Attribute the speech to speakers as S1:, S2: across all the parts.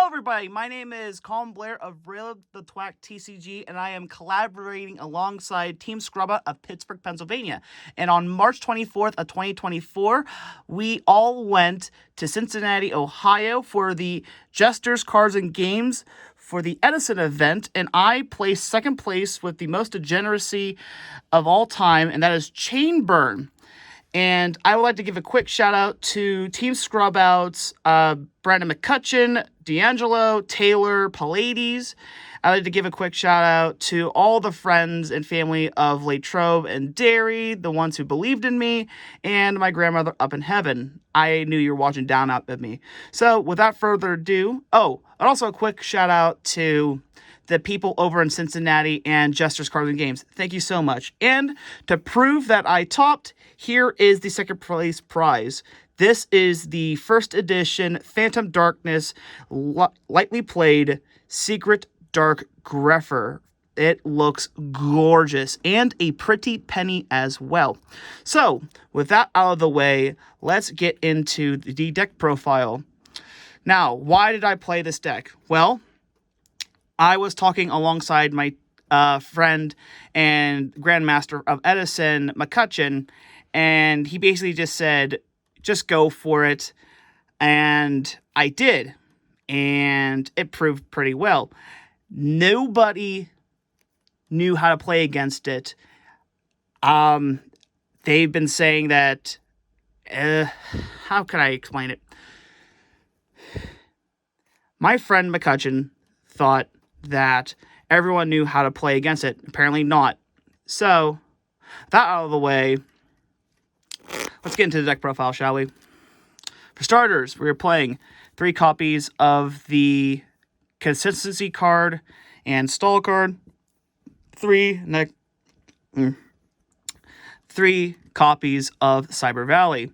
S1: Hello everybody, my name is Collin Blair of Real the Twack TCG, and I am collaborating alongside Team Scrubba of Pittsburgh, Pennsylvania. And on March 24th of 2024, we all went to Cincinnati, Ohio for the Jesters, Cards, and Games for the Edison event, and I placed second place with the most degeneracy of all time, and that is Chainburn. And I would like to give a quick shout out to Team Scrubouts, Brandon McCutcheon, D'Angelo, Taylor, Pallades. I'd like to give a quick shout out to all the friends and family of Latrobe and Derry, the ones who believed in me, and my grandmother up in heaven. I knew you were watching down out at me. So without further ado, and also a quick shout out to the people over in Cincinnati and Jesters, Cards, and Games. Thank you so much. And to prove that I topped, here is the second place prize. This is the first edition Phantom Darkness lightly played Secret Dark Grepher. It looks gorgeous and a pretty penny as well. So with that out of the way, let's get into the deck profile. Now, why did I play this deck? Well, I was talking alongside my friend and Grandmaster of Edison, McCutcheon, and he basically just said, just go for it. And I did. And it proved pretty well. Nobody knew how to play against it. They've been saying that, how can I explain it? My friend McCutcheon thought that everyone knew how to play against it. Apparently not. So, that out of the way, let's get into the deck profile, shall we? For starters, we are playing 3 copies of the Consistency card and Stall card. 3 copies of Cyber Valley.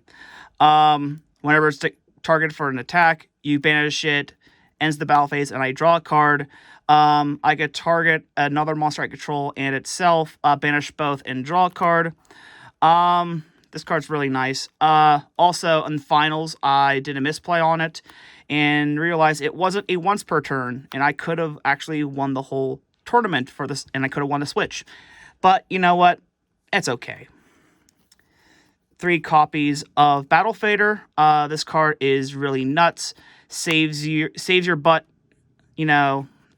S1: Whenever it's targeted for an attack, you banish it, ends the battle phase, and I draw a card. I could target another monster I control and itself, banish both, and draw a card. This card's really nice. Also, in finals, I did a misplay on it and realized it wasn't a once per turn, and I could have actually won the whole tournament for this, and I could have won the Switch. But you know what? It's okay. 3 copies of Battle Fader. This card is really nuts. Saves your butt,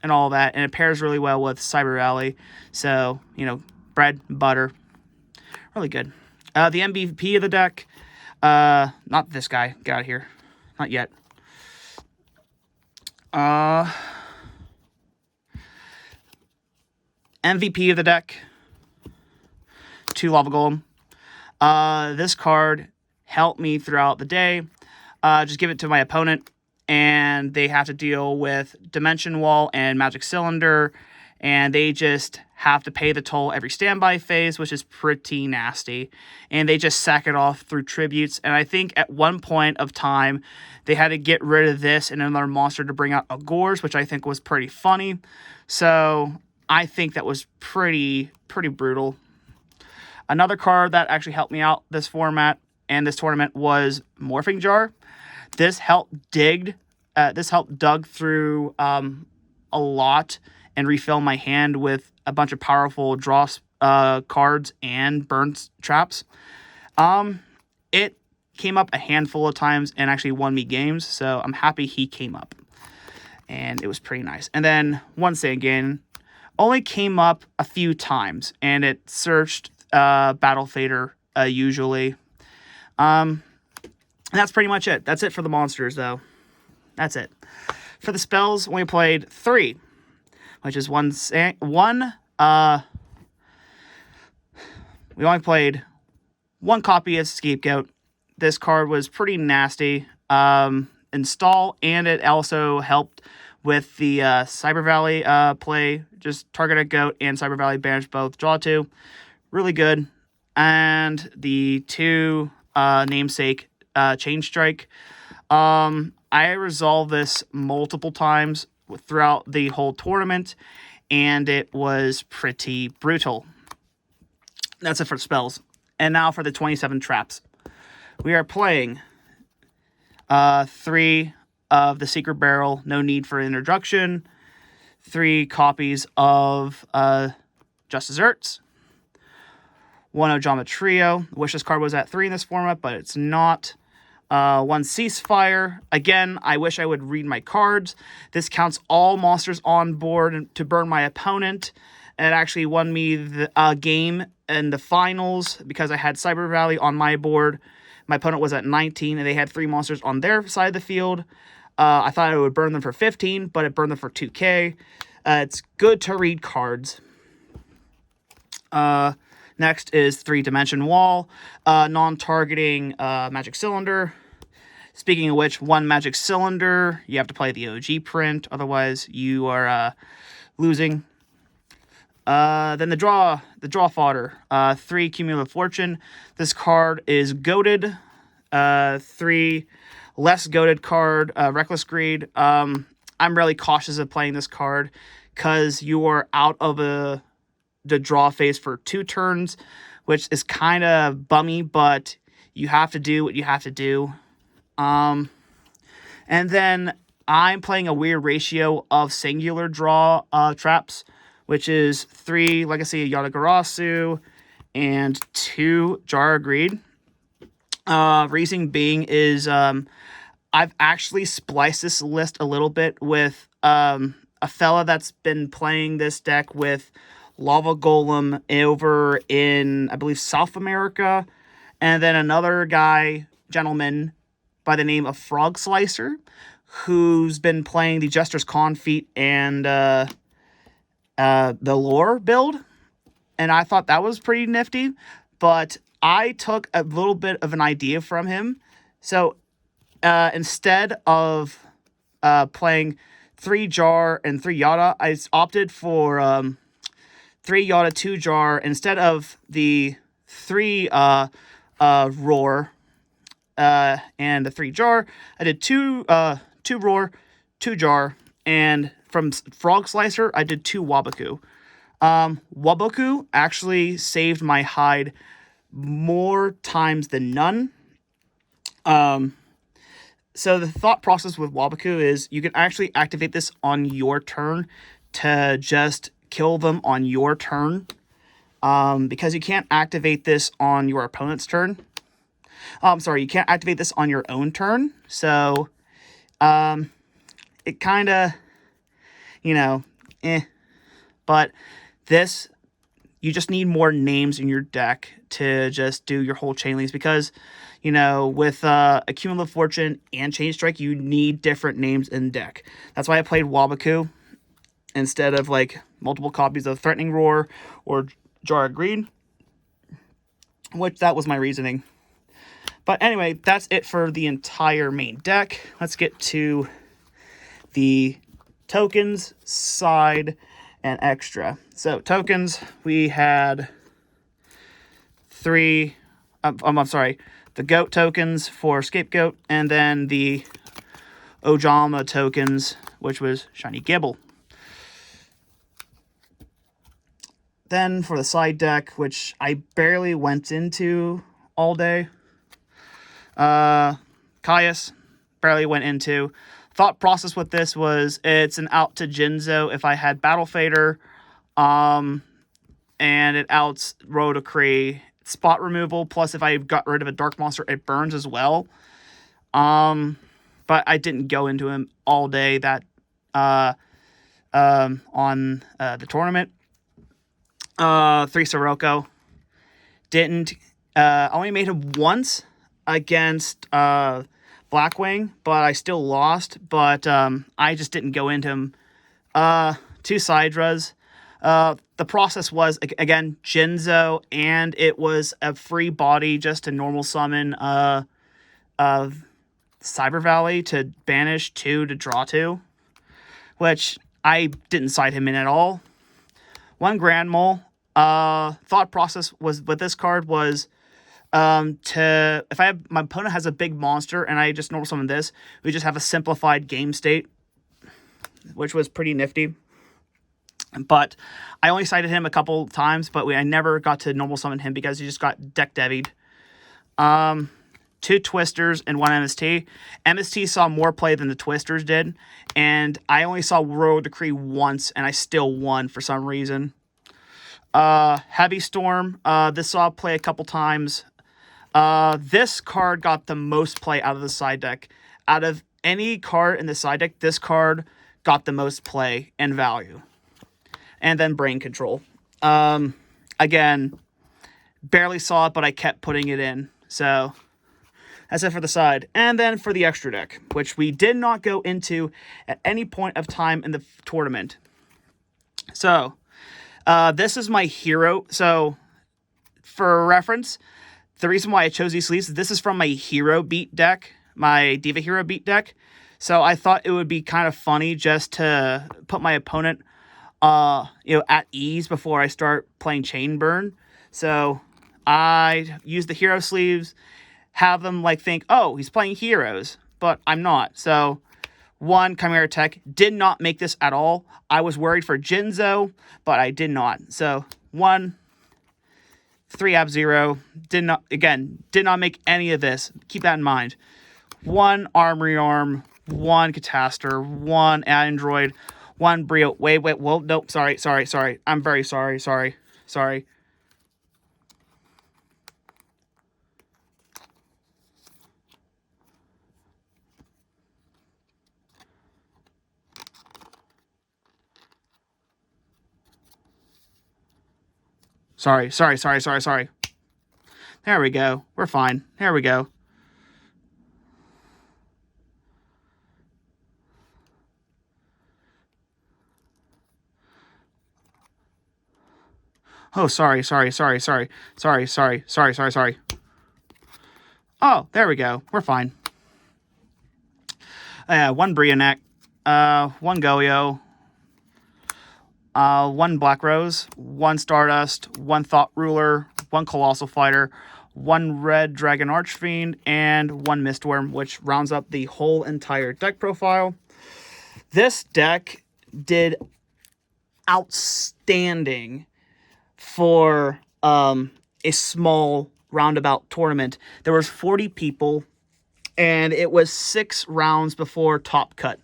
S1: and all that, and it pairs really well with Cyber Valley. So, bread, butter, really good. The MVP of the deck, not this guy, get out of here, not yet. MVP of the deck, 2 Lava Golem. This card helped me throughout the day. Just give it to my opponent, and they have to deal with Dimension Wall and Magic Cylinder, and they just have to pay the toll every standby phase, which is pretty nasty. And they just sack it off through tributes, and I think at one point of time, they had to get rid of this and another monster to bring out a Gorge, which I think was pretty funny. So I think that was pretty brutal. Another card that actually helped me out this format and this tournament was Morphing Jar. This helped dug through a lot and refill my hand with a bunch of powerful draw cards and burn traps. It came up a handful of times and actually won me games, so I'm happy he came up. And it was pretty nice. And then once again, only came up a few times, and it searched Battle Fader usually. And that's pretty much it. That's it for the monsters, though. That's it. For the spells, we played 3, which is we only played 1 copy of Scapegoat. This card was pretty nasty. Install, and it also helped with the Cyber Valley play. Just target a goat and Cyber Valley, banish both, draw 2. Really good. And the 2 namesake Chain Strike. I resolved this multiple times throughout the whole tournament, and it was pretty brutal. That's it for spells. And now for the 27 traps. We are playing 3 of the Secret Barrel, No Need for Introduction, 3 copies of Just Desserts, 1 Ojama Trio. I wish this card was at 3 in this format, but it's not. 1 Ceasefire. Again, I wish I would read my cards. This counts all monsters on board to burn my opponent. It actually won me the game in the finals because I had Cyber Valley on my board. My opponent was at 19, and they had 3 monsters on their side of the field. I thought I would burn them for 15, but it burned them for 2k. It's good to read cards. Next is 3 Dimension Wall, non-targeting Magic Cylinder. Speaking of which, 1 Magic Cylinder, you have to play the OG print, otherwise you are losing. Then the draw fodder, 3 Cumulative Fortune. This card is goated. 3 less goated card, Reckless Greed. I'm really cautious of playing this card because you are out of the draw phase for 2 turns, which is kind of bummy, but you have to do what you have to do. And then I'm playing a weird ratio of singular draw traps, which is 3 Legacy Yatagarasu and 2 Jar of Greed. Reason being is I've actually spliced this list a little bit with a fella that's been playing this deck with Lava Golem over in, I believe, South America, and then another gentleman by the name of Frog Slicer, who's been playing the Jester's Confit and the Lore build, and I thought that was pretty nifty, but I took a little bit of an idea from him. So instead of playing 3 Jar and 3 Yada, I opted for 3 Yada, 2 Jar, instead of the 3 Roar and the 3 Jar. I did 2 Roar, 2 Jar, and from Frog Slicer, I did 2 Waboku. Waboku actually saved my hide more times than none. So the thought process with Waboku is you can actually activate this on your turn to just kill them on your turn. Because you can't activate this on your opponent's turn. You can't activate this on your own turn. So, it kind of, But this, you just need more names in your deck to just do your whole chain links because, with Accumulative Fortune and Chain Strike, you need different names in deck. That's why I played Waboku instead of, multiple copies of Threatening Roar or Jar of Greed, which that was my reasoning. But anyway, that's it for the entire main deck. Let's get to the tokens side and extra. So tokens, we had 3, the goat tokens for Scapegoat, and then the Ojama tokens, which was Shiny Gibble. Then for the side deck, which I barely went into all day, Caius, barely went into. Thought process with this was it's an out to Jinzo if I had Battle Fader, and it outs Rodocree. Spot removal, plus if I got rid of a Dark Monster, it burns as well. But I didn't go into him all day on the tournament. 3 Sirocco. Only made him once against Blackwing, but I still lost. But I just didn't go into him. 2 Sidras. The process was, again, Jinzo, and it was a free body just to normal summon Cyber Valley to banish 2 to draw 2, which I didn't side him in at all. 1 Grand Mole. Thought process was with this card was if my opponent has a big monster and I just normal summon this, we just have a simplified game state, which was pretty nifty. But I only sided him a couple times, but I never got to normal summon him because he just got deck devied. 2 Twisters, and 1 MST. MST saw more play than the Twisters did, and I only saw Royal Decree once, and I still won for some reason. Heavy Storm, this saw play a couple times. This card got the most play out of the side deck. Out of any card in the side deck, this card got the most play and value. And then Brain Control. Again, barely saw it, but I kept putting it in. So that's it for the side. And then for the extra deck, which we did not go into at any point of time in the tournament. So, this is my hero. So, for reference, the reason why I chose these sleeves, this is from my hero beat deck, my Diva Hero beat deck. So, I thought it would be kind of funny just to put my opponent, at ease before I start playing Chain Burn. So, I use the hero sleeves, have them think, oh, he's playing heroes, but I'm not. So, 1 Chimera Tech, did not make this at all. I was worried for Jinzo, but I did not. So, 1, 3 Ab-Zero, did not make any of this. Keep that in mind. 1 Armory Arm, 1 Catastor, 1 Android, 1 Brio. Wait, well, nope, sorry. I'm very sorry. Sorry. There we go. We're fine. There we go. Oh, sorry. Oh, there we go. We're fine. 1 Brionek, 1 Goyo, 1 Black Rose, 1 Stardust, 1 Thought Ruler, 1 Colossal Fighter, 1 Red Dragon Archfiend, and 1 Mistworm, which rounds up the whole entire deck profile. This deck did outstanding for a small roundabout tournament. There was 40 people, and it was 6 rounds before top cut.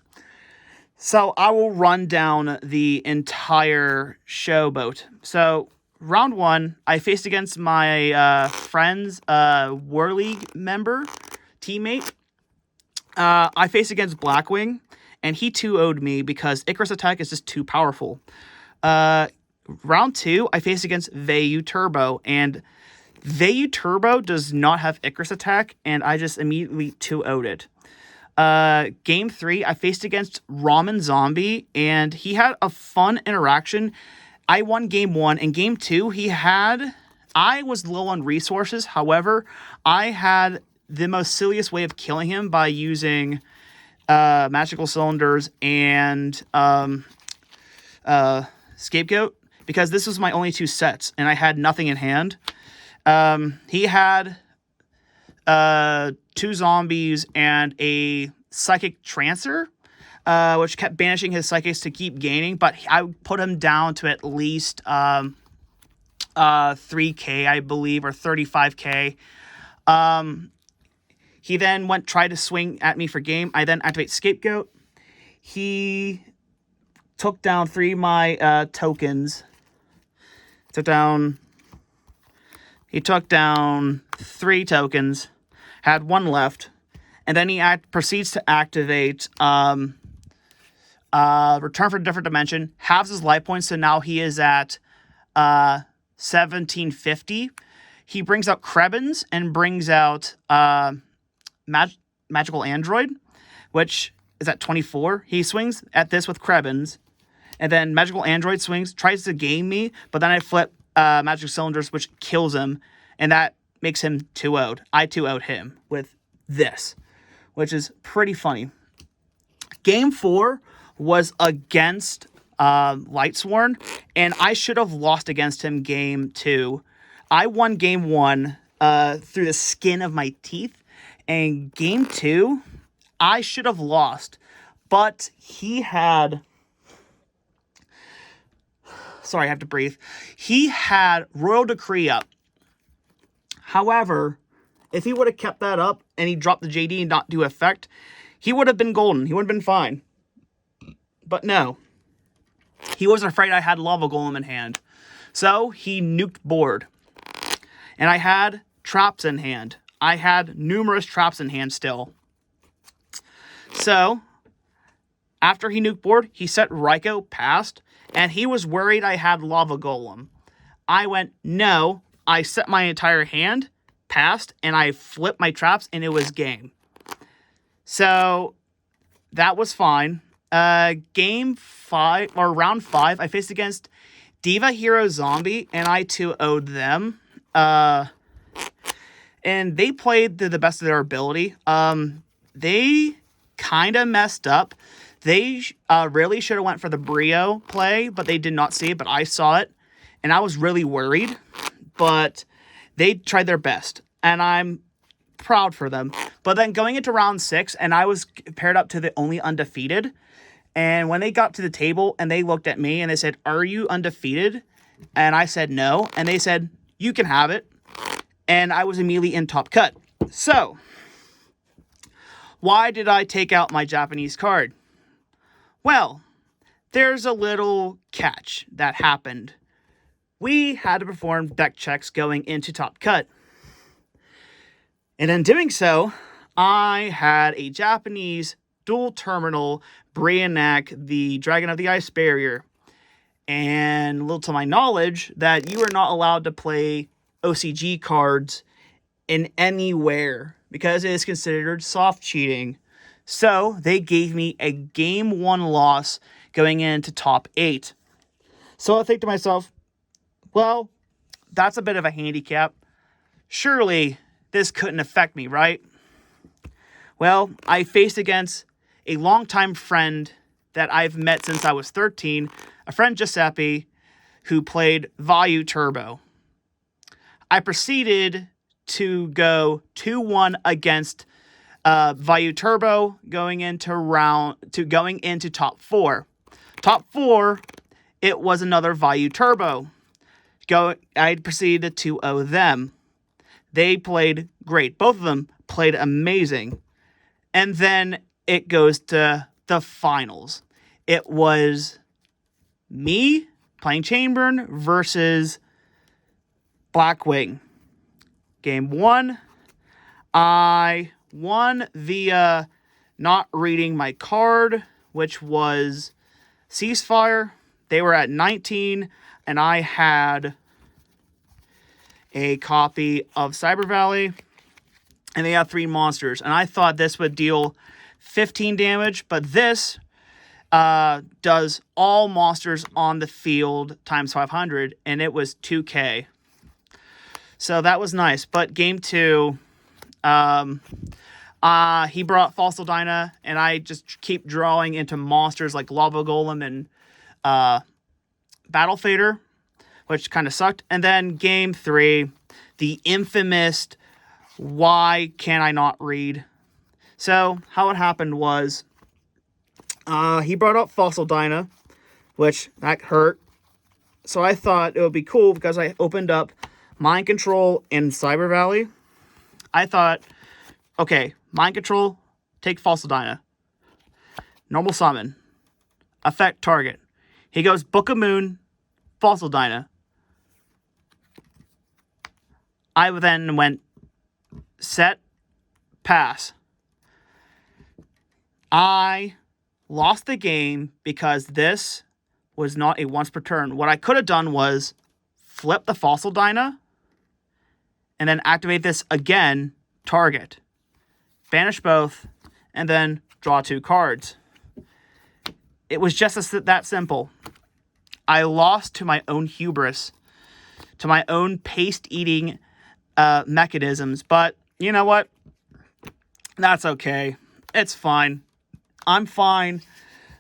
S1: So I will run down the entire showboat. So round 1, I faced against my friend's War League member, teammate. I faced against Blackwing, and he 2-0'd me because Icarus Attack is just too powerful. Round 2, I faced against Vayu Turbo, and Vayu Turbo does not have Icarus Attack, and I just immediately 2-0'd it. Game 3, I faced against Ramen Zombie, and he had a fun interaction. I won game 1, and game 2, I was low on resources. However, I had the most silliest way of killing him by using, Magical Cylinders and, Scapegoat, because this was my only 2 sets, and I had nothing in hand. He had 2 zombies and a psychic trancer, which kept banishing his psychics to keep gaining, but I put him down to at least 3k, I believe, or 35k. He then tried to swing at me for game. I then activate Scapegoat. He took down 3 of my tokens. He took down 3 tokens, had 1 left, and then he proceeds to activate Return from a Different Dimension, halves his life points, so now he is at 1750. He brings out Krebins and brings out Magical Android, which is at 24. He swings at this with Krebins, and then Magical Android swings, tries to game me, but then I flip Magic Cylinders, which kills him, and that makes him 2-0'd. I 2-0'd him with this, which is pretty funny. Game 4 was against Lightsworn, and I should have lost against him game 2. I won game 1 through the skin of my teeth, and game 2, I should have lost, but he had... Sorry, I have to breathe. He had Royal Decree up. However, If he would have kept that up and he dropped the JD and not do effect, he would have been golden. He would have been fine. But no. He wasn't afraid I had Lava Golem in hand. So he nuked board. And I had traps in hand. I had numerous traps in hand still. So, after he nuked board, he set YGO past, and he was worried I had Lava Golem. I went, no, I set my entire hand, passed, and I flipped my traps, and it was game. So, that was fine. Game 5, or round 5, I faced against Diva Hero Zombie, and I 2-0'd them. And they played to the best of their ability. They kind of messed up. They really should have went for the Brio play, but they did not see it, but I saw it, and I was really worried. But they tried their best, and I'm proud for them. But then going into round 6, and I was paired up to the only undefeated, and when they got to the table, and they looked at me, and they said, "Are you undefeated?" And I said, "No." And they said, "You can have it." And I was immediately in top cut. So, why did I take out my Japanese card? Well, there's a little catch that happened. We had to perform deck checks going into top cut. And in doing so, I had a Japanese dual terminal Brianak, the Dragon of the Ice Barrier. And little to my knowledge, that you are not allowed to play OCG cards in anywhere because it is considered soft cheating. So they gave me a game 1 loss going into top 8. So I think to myself, well, that's a bit of a handicap. Surely this couldn't affect me, right? Well, I faced against a longtime friend that I've met since I was 13, a friend Giuseppe, who played Vayu Turbo. I proceeded to go 2-1 against Vayu Turbo going into top 4. Top 4, it was another Vayu Turbo. I proceeded to 2-0 them. They played great. Both of them played amazing. And then it goes to the finals. It was me playing Chainburn versus Blackwing. Game 1, I won via not reading my card, which was Ceasefire. They were at 19, and I had a copy of Cyber Valley, and they had 3 monsters. And I thought this would deal 15 damage, but this does all monsters on the field times 500, and it was 2k. So that was nice. But game 2, he brought Fossil Dyna, and I just keep drawing into monsters like Lava Golem and Battle Fader, which kind of sucked. And then game 3, the infamous why can I not read? So how it happened was he brought up Fossil Dyna, which that hurt. So I thought it would be cool because I opened up Mind Control in Cyber Valley. I thought, okay, Mind Control, take Fossil Dyna. Normal Summon. Affect target. He goes Book of Moon, Fossil Dyna. I then went set, pass. I lost the game because this was not a once per turn. What I could have done was flip the Fossil Dyna and then activate this again, target. Banish both, and then draw 2 cards. It was just that simple. I lost to my own hubris, to my own paste-eating mechanisms, but you know what? That's okay. It's fine. I'm fine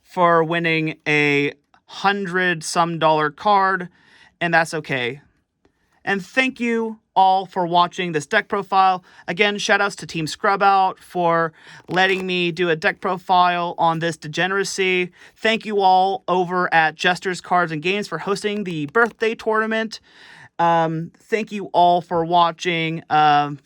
S1: for winning a $100-some card, and that's okay. And thank you all for watching this deck profile. Again, shoutouts to Team Scrubout for letting me do a deck profile on this degeneracy. Thank you all over at Jester's Cards and Games for hosting the birthday tournament. Thank you all for watching. And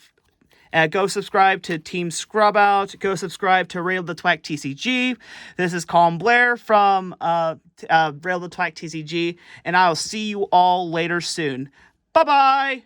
S1: Go subscribe to Team Scrub Out. Go subscribe to Rail the Twack TCG. This is Collin Blair from Rail the Twack TCG, and I'll see you all later soon. Bye-bye!